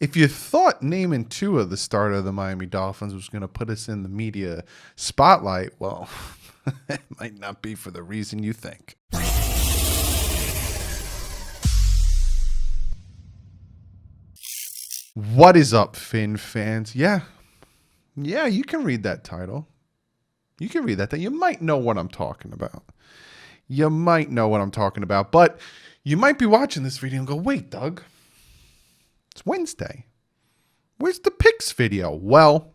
If you thought naming Tua the starter of the Miami Dolphins was going to put us in the media spotlight, well, it might not be for the reason you think. What is up, Finn fans? Yeah, you can read that title. You can read that thing. You might know what I'm talking about. But you might be watching this video and go, wait, Doug, it's Wednesday. Where's the picks video? Well,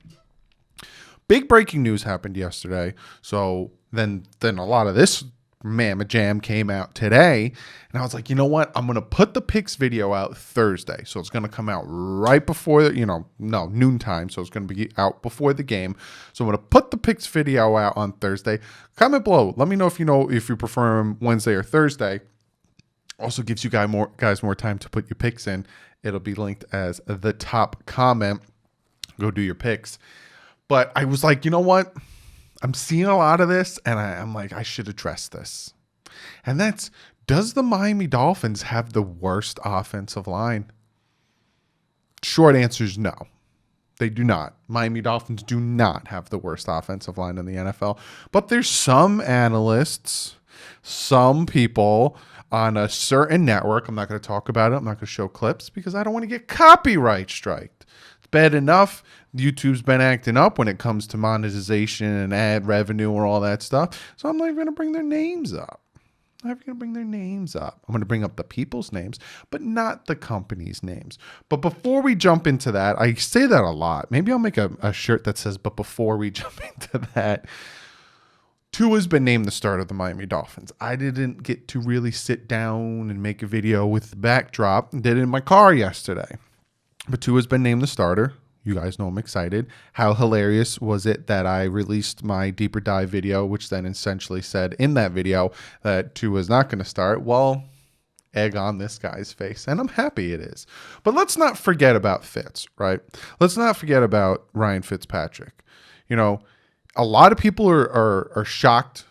big breaking news happened yesterday. So then a lot of this mamma jam came out today. And I was like, you know what? I'm going to put the picks video out Thursday. So it's going to come out right before, noontime. So it's going to be out before the game. So I'm going to put the picks video out on Thursday. Comment below. Let me know if you prefer Wednesday or Thursday. Also gives you guys more time to put your picks in. It'll be linked as the top comment. Go do your picks. But I was like, you know what? I'm seeing a lot of this, and I'm like, I should address this. And that's, does the Miami Dolphins have the worst offensive line? Short answer is no. They do not. Miami Dolphins do not have the worst offensive line in the NFL. But there's some analysts, some people on a certain network. I'm not going to talk about it. I'm not going to show clips because I don't want to get copyright striked. It's bad enough YouTube's been acting up when it comes to monetization and ad revenue or all that stuff. So I'm not even going to bring their names up. I'm going to bring up the people's names, but not the company's names. But before we jump into that, I say that a lot. Maybe I'll make a shirt that says, but before we jump into that, Tua's been named the starter of the Miami Dolphins. I didn't get to really sit down and make a video with the backdrop. Did it in my car yesterday. But Tua's been named the starter. You guys know I'm excited. How hilarious was it that I released my deeper dive video, which then essentially said in that video that Tua's not going to start? Well, egg on this guy's face, and I'm happy it is. But let's not forget about Fitz, right? Let's not forget about Ryan Fitzpatrick. A lot of people are shocked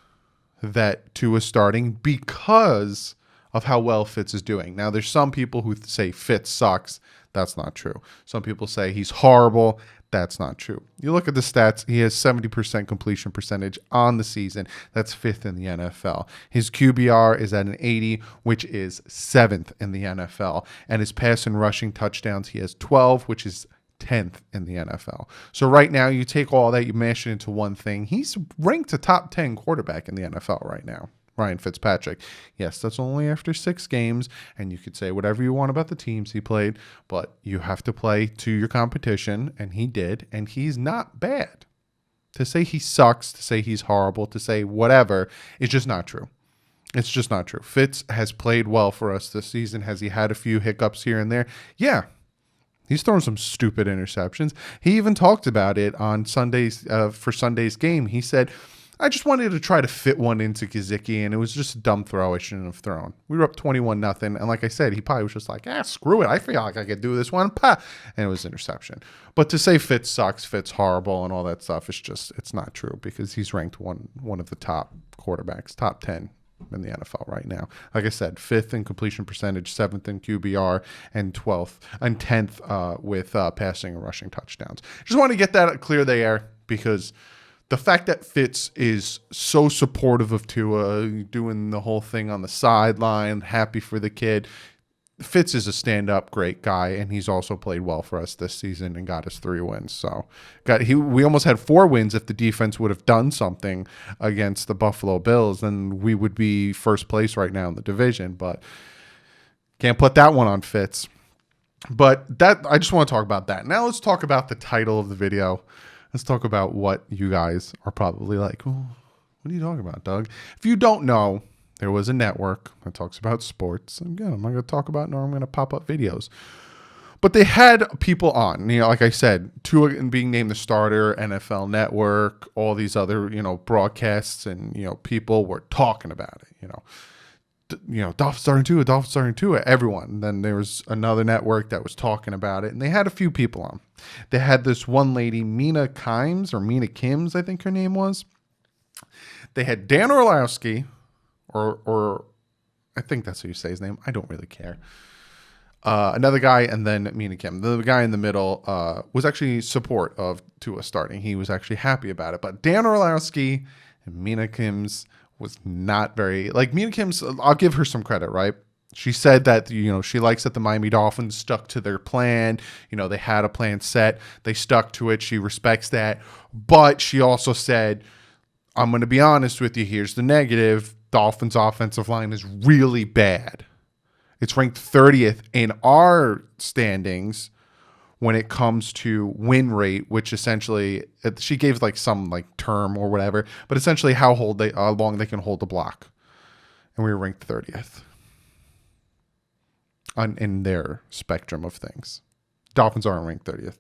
that Tua's starting because of how well Fitz is doing. Now, there's some people who say Fitz sucks. That's not true. Some people say he's horrible. That's not true. You look at the stats, he has 70% completion percentage on the season. That's 5th in the NFL. His QBR is at an 80, which is 7th in the NFL. And his pass and rushing touchdowns, he has 12, which is 10th in the NFL. So right now, you take all that, you mash it into one thing. He's ranked a top 10 quarterback in the NFL right now. Ryan Fitzpatrick. Yes, that's only after 6 games, and you could say whatever you want about the teams he played, but you have to play to your competition, and he did, and he's not bad. To say he sucks, to say he's horrible, to say whatever is just not true. It's just not true. Fitz has played well for us this season. Has he had a few hiccups here and there? Yeah. He's thrown some stupid interceptions. He even talked about it on Sundays for Sunday's game. He said, I just wanted to try to fit one into Gesicki, and it was just a dumb throw I shouldn't have thrown. We were up 21-0, and like I said, he probably was just like, screw it. I feel like I could do this one. And it was interception. But to say Fitz sucks, Fitz horrible, and all that stuff, it's not true because he's ranked one of the top quarterbacks, top 10 in the NFL right now. Like I said, 5th in completion percentage, 7th in QBR, and 12th and 10th with passing and rushing touchdowns. Just want to get that clear there because the fact that Fitz is so supportive of Tua, doing the whole thing on the sideline, happy for the kid. Fitz is a stand-up great guy, and he's also played well for us this season and got us 3 wins. So we almost had 4 wins if the defense would have done something against the Buffalo Bills, then we would be first place right now in the division. But can't put that one on Fitz. But that I just want to talk about that. Now let's talk about the title of the video. Let's talk about what you guys are probably like, well, what are you talking about, Doug? If you don't know, there was a network that talks about sports. Again, I'm not going to talk about it, nor I'm going to pop up videos. But they had people on, like I said, Tua being named the starter, NFL Network, all these other, broadcasts, and, people were talking about it, Dolphins starting Tua, everyone. And then there was another network that was talking about it, and they had a few people on. They had this one lady, Mina Kims, I think her name was. They had Dan Orlowski, or I think that's how you say his name. I don't really care. Another guy, and then Mina Kim. The guy in the middle was actually support of Tua starting. He was actually happy about it. But Dan Orlowski and Mina Kim's was not very, like Mina Kim's, I'll give her some credit, right? She said that, she likes that the Miami Dolphins stuck to their plan. They had a plan set. They stuck to it. She respects that. But she also said, I'm going to be honest with you. Here's the negative. Dolphins offensive line is really bad. It's ranked 30th in our standings when it comes to win rate, which essentially she gave like some like term or whatever, but essentially how long they can hold the block. And we were ranked 30th in their spectrum of things. Dolphins aren't ranked 30th,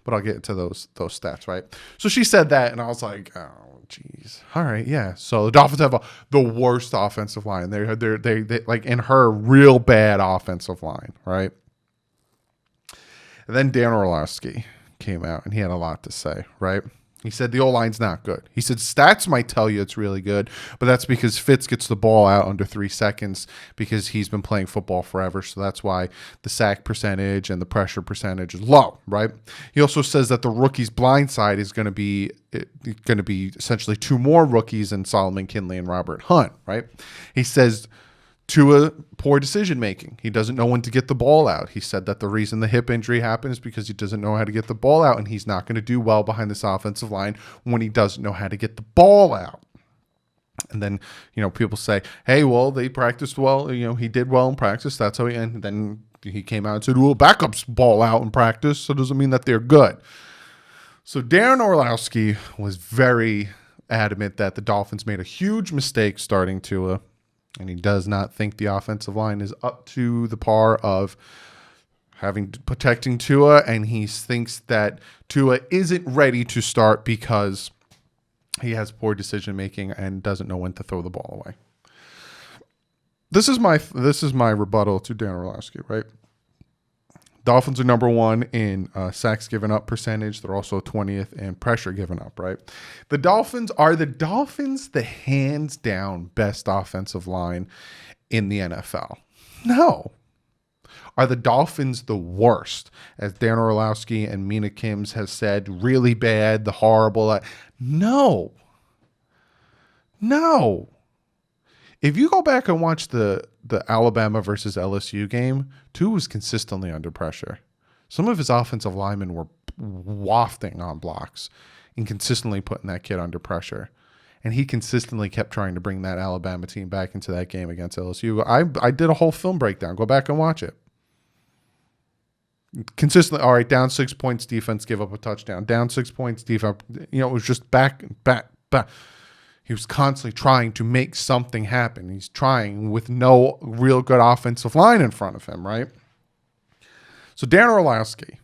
but I'll get to those stats, right? So she said that, and I was like, oh, geez. All right, yeah. So the Dolphins have the worst offensive line. They like in her real bad offensive line, right? And then Dan Orlowski came out, and he had a lot to say, right? He said the O-line's not good. He said stats might tell you it's really good, but that's because Fitz gets the ball out under 3 seconds because he's been playing football forever. So that's why the sack percentage and the pressure percentage is low, right? He also says that the rookies' blind side is going to be essentially 2 more rookies in Solomon Kinley and Robert Hunt, right? He says Tua, poor decision making. He doesn't know when to get the ball out. He said that the reason the hip injury happened is because he doesn't know how to get the ball out, and he's not going to do well behind this offensive line when he doesn't know how to get the ball out. And then, people say, hey, well, they practiced well. He did well in practice. That's how and then he came out and said, well, backups ball out in practice, so it doesn't mean that they're good. So Darren Orlowski was very adamant that the Dolphins made a huge mistake starting Tua. And he does not think the offensive line is up to the par of protecting Tua, and he thinks that Tua isn't ready to start because he has poor decision making and doesn't know when to throw the ball away. This is my rebuttal to Dan Orlowski, right? Dolphins are number 1 in sacks given up percentage. They're also 20th in pressure given up, right? The Dolphins the hands down best offensive line in the NFL? No. Are the Dolphins the worst? As Dan Orlowski and Mina Kims has said, really bad, the horrible. No. If you go back and watch the Alabama versus LSU game, Tua was consistently under pressure. Some of his offensive linemen were wafting on blocks and consistently putting that kid under pressure. And he consistently kept trying to bring that Alabama team back into that game against LSU. I did a whole film breakdown. Go back and watch it. Consistently, all right, down 6 points, defense give up a touchdown. Down 6 points, defense, it was just back. He was constantly trying to make something happen. He's trying with no real good offensive line in front of him, right? So Dan Orlowski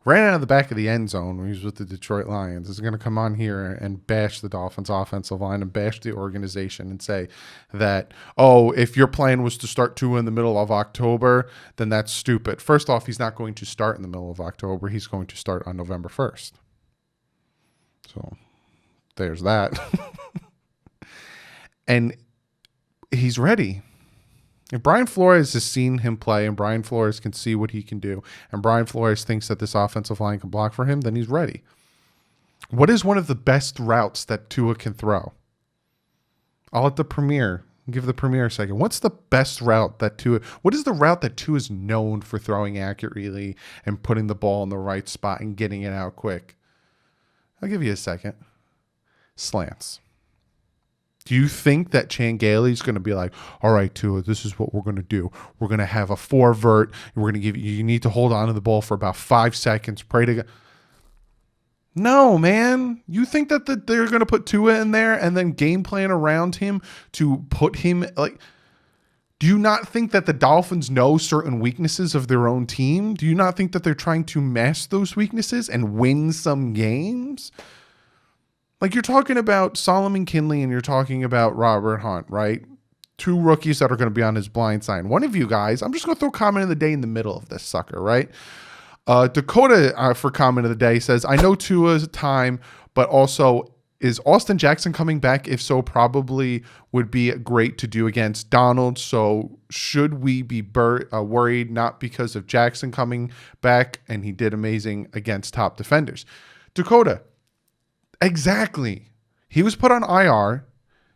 ran out of the back of the end zone when he was with the Detroit Lions. Is going to come on here and bash the Dolphins offensive line and bash the organization and say that, if your plan was to start Tua in the middle of October, then that's stupid. First off, he's not going to start in the middle of October. He's going to start on November 1st. So there's that. And he's ready. If Brian Flores has seen him play and Brian Flores can see what he can do, and Brian Flores thinks that this offensive line can block for him, then he's ready. What is one of the best routes that Tua can throw? I'll let give the premier a second. What's the best route what is the route that Tua is known for throwing accurately and putting the ball in the right spot and getting it out quick? I'll give you a second. Slants. Do you think that Chan Gailey's going to be like, all right, Tua, this is what we're going to do. We're going to have a 4 vert. We're going to give you need to hold on to the ball for about 5 seconds. Pray to God. No, man. You think that they're going to put Tua in there and then game plan around him to put him like... Do you not think that the Dolphins know certain weaknesses of their own team? Do you not think that they're trying to mask those weaknesses and win some games? Like, you're talking about Solomon Kinley and you're talking about Robert Hunt, right? 2 rookies that are going to be on his blind side. One of you guys, I'm just going to throw comment of the day in the middle of this sucker, right? Dakota for comment of the day says, I know Tua's time, but also Is Austin Jackson coming back? If so, probably would be great to do against Donald. So should we be worried? Not because of Jackson coming back, and he did amazing against top defenders. Dakota, exactly. He was put on IR.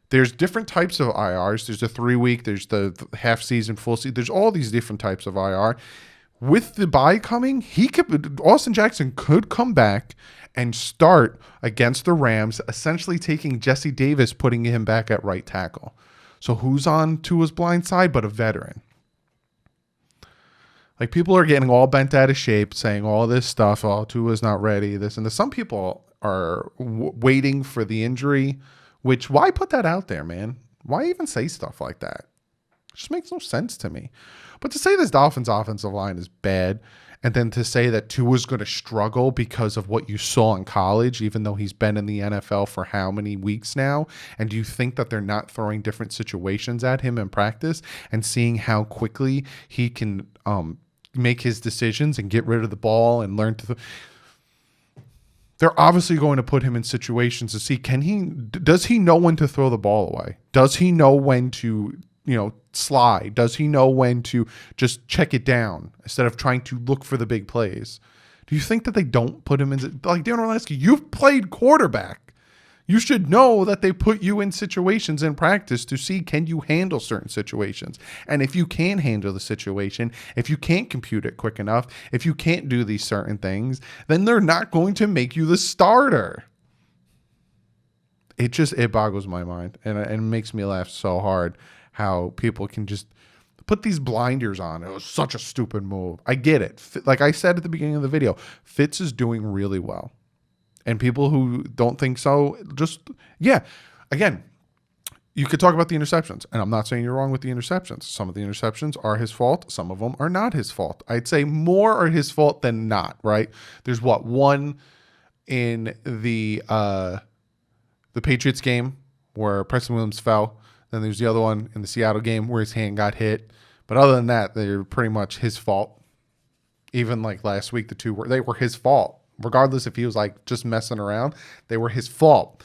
There's different types of IRs. There's a 3-week. There's the half season, full season. There's all these different types of IR. With the bye coming, Austin Jackson could come back and start against the Rams, essentially taking Jesse Davis, putting him back at right tackle. So who's on Tua's blind side but a veteran? Like, people are getting all bent out of shape, saying all this stuff. Oh, Tua's not ready. This and this. Some people are waiting for the injury. Which, why put that out there, man? Why even say stuff like that? It just makes no sense to me. But to say this Dolphins offensive line is bad, and then to say that Tua's going to struggle because of what you saw in college, even though he's been in the NFL for how many weeks now, and do you think that they're not throwing different situations at him in practice and seeing how quickly he can make his decisions and get rid of the ball and learn to... They're obviously going to put him in situations to see, does he know when to throw the ball away? Does he know when to, slide? Does he know when to just check it down instead of trying to look for the big plays? Do you think that they don't put him in, like Dan Orlovsky, you've played quarterback. You should know that they put you in situations in practice to see, can you handle certain situations? And if you can handle the situation, if you can't compute it quick enough, if you can't do these certain things, then they're not going to make you the starter. It boggles my mind. And it makes me laugh so hard how people can just put these blinders on. It was such a stupid move. I get it. Like I said at the beginning of the video, Fitz is doing really well. And people who don't think so, again, you could talk about the interceptions. And I'm not saying you're wrong with the interceptions. Some of the interceptions are his fault. Some of them are not his fault. I'd say more are his fault than not, right? There's one in the Patriots game where Preston Williams fell. Then there's the other one in the Seattle game where his hand got hit. But other than that, they're pretty much his fault. Even like last week, they were his fault. Regardless if he was like just messing around, they were his fault.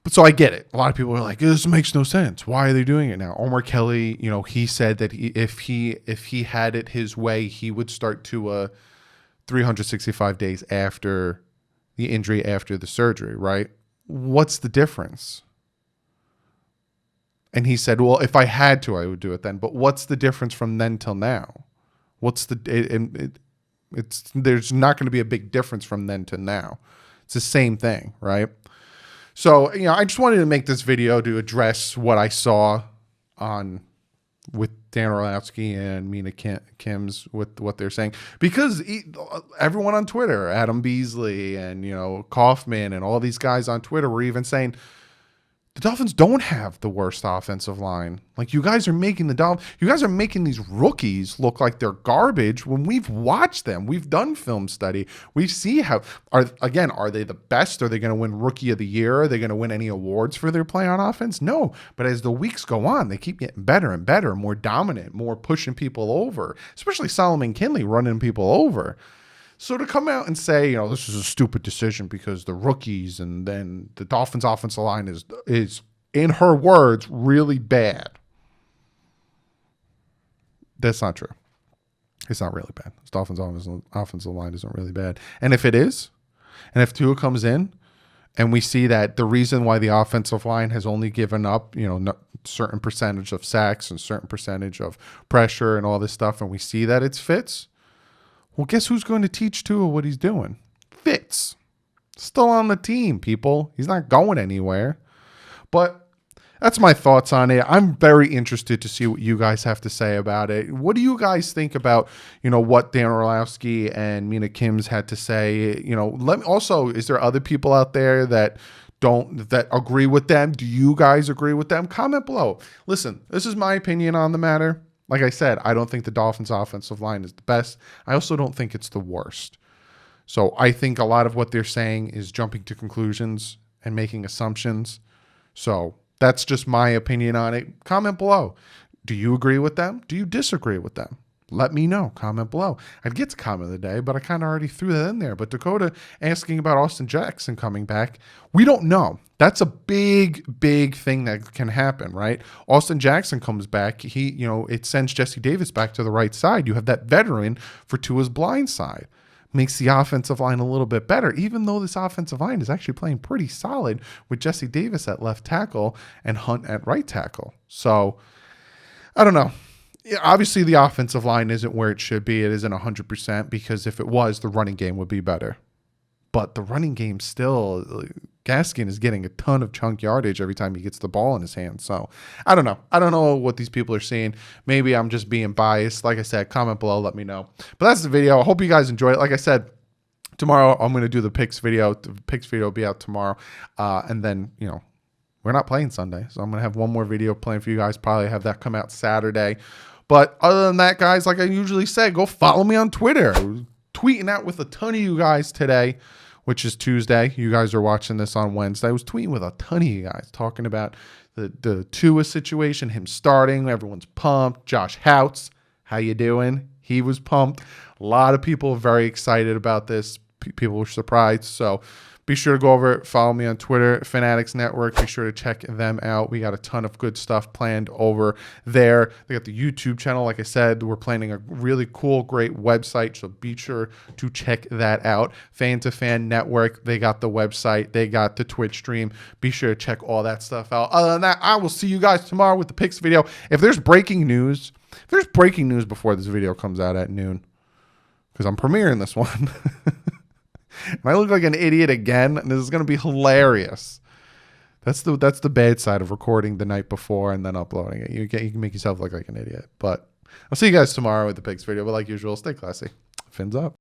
But so I get it. A lot of people are like, this makes no sense. Why are they doing it now? Omar Kelly, he said that if he had it his way, he would start to 365 days after the injury, after the surgery, right? What's the difference? And he said, well, if I had to, I would do it then. But what's the difference from then till now? There's not going to be a big difference from then to now. It's the same thing, right? So, I just wanted to make this video to address what I saw with Dan Orlovsky and Mina Kim's with what they're saying, because everyone on Twitter, Adam Beasley and Kaufman and all these guys on Twitter were even saying the Dolphins don't have the worst offensive line. Like, you guys are making these rookies look like they're garbage when we've watched them. We've done film study. We see are they the best? Are they going to win Rookie of the Year? Are they going to win any awards for their play on offense? No. But as the weeks go on, they keep getting better and better, more dominant, more pushing people over, especially Solomon Kinley running people over. So to come out and say, this is a stupid decision because the rookies and then the Dolphins offensive line is, in her words, really bad. That's not true. It's not really bad. The Dolphins offensive line isn't really bad. And if it is, and if Tua comes in and we see that the reason why the offensive line has only given up, certain percentage of sacks and certain percentage of pressure and all this stuff, and we see that it's Fitz, well, guess who's going to teach Tua what he's doing? Fitz. Still on the team, people. He's not going anywhere. But that's my thoughts on it. I'm very interested to see what you guys have to say about it. What do you guys think about, what Dan Orlovsky and Mina Kim's had to say? Is there other people out there that agree with them? Do you guys agree with them? Comment below. Listen, this is my opinion on the matter. Like I said, I don't think the Dolphins' offensive line is the best. I also don't think it's the worst. So I think a lot of what they're saying is jumping to conclusions and making assumptions. So that's just my opinion on it. Comment below. Do you agree with them? Do you disagree with them? Let me know. Comment below. I'd get to comment of the day, but I kind of already threw that in there. But Dakota asking about Austin Jackson coming back. We don't know. That's a big, big thing that can happen, right? Austin Jackson comes back. It sends Jesse Davis back to the right side. You have that veteran for Tua's blind side. Makes the offensive line a little bit better, even though this offensive line is actually playing pretty solid with Jesse Davis at left tackle and Hunt at right tackle. So, I don't know. Obviously, the offensive line isn't where it should be. It isn't 100% because if it was, the running game would be better. But the running game still, Gaskin is getting a ton of chunk yardage every time he gets the ball in his hand. So, I don't know. I don't know what these people are seeing. Maybe I'm just being biased. Like I said, comment below. Let me know. But that's the video. I hope you guys enjoyed it. Like I said, tomorrow I'm going to do the picks video. The picks video will be out tomorrow. And then, we're not playing Sunday. So I'm going to have one more video planned for you guys. Probably have that come out Saturday. But other than that, guys, like I usually say, go follow me on Twitter. Tweeting out with a ton of you guys today, which is Tuesday. You guys are watching this on Wednesday. I was tweeting with a ton of you guys talking about the Tua situation, him starting. Everyone's pumped. Josh Houts, how you doing? He was pumped. A lot of people are very excited about this. People were surprised. So be sure to go over, follow me on Twitter, Fanatics Network. Be sure to check them out. We got a ton of good stuff planned over there. They got the YouTube channel. Like I said, we're planning a really cool, great website. So be sure to check that out. Fan to Fan Network. They got the website. They got the Twitch stream. Be sure to check all that stuff out. Other than that, I will see you guys tomorrow with the picks video. If there's breaking news before this video comes out at noon, because I'm premiering this one. And I look like an idiot again, and this is going to be hilarious. That's the bad side of recording the night before and then uploading it. You can make yourself look like an idiot. But I'll see you guys tomorrow with the picks video. But like usual, stay classy. Fins up.